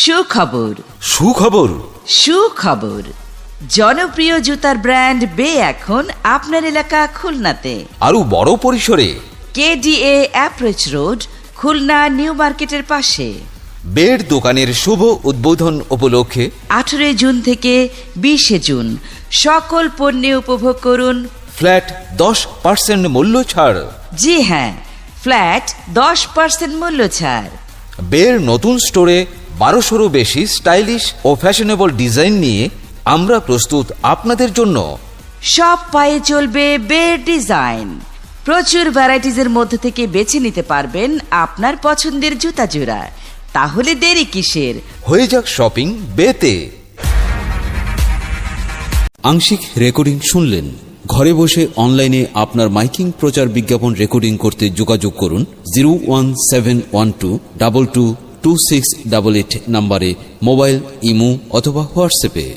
সুখবর সুখবর সুখবর জনপ্রিয় জুতার ব্র্যান্ড বে এখন আপনার এলাকা খুলনাতে আরো বড় পরিসরে KDA approach road, Khulna new মার্কেটের পাশে। বের দোকানের শুভ উদ্বোধন উপলক্ষে 18 জুন থেকে 20 জুন সকল পণ্যে উপভোগ করুন ফ্ল্যাট 10% মূল্য ছাড়। জি হ্যাঁ, ফ্ল্যাট 10% মূল্য ছাড়। বের নতুন স্টোরে 1200-রও বেশি স্টাইলিশ ও ফ্যাশনেবল ডিজাইন নিয়ে আমরা প্রস্তুত আপনাদের জন্য। সব পায়ে চলবে বের ডিজাইন। প্রচুর ভ্যারাইটিজের মধ্যে থেকে বেছে নিতে পারবেন আপনার পছন্দের জুতা জোড়া। তাহলে দেরি কিসের? হয়ে যাক শপিং বেতে। আংশিক রেকর্ডিং শুনলেন। ঘরে বসে অনলাইনে আপনার মাইকিং প্রচার বিজ্ঞাপন রেকর্ডিং করতে যোগাযোগ করুন 01712222688 নম্বরে মোবাইল, ইমো অথবা হোয়াটসঅ্যাপে।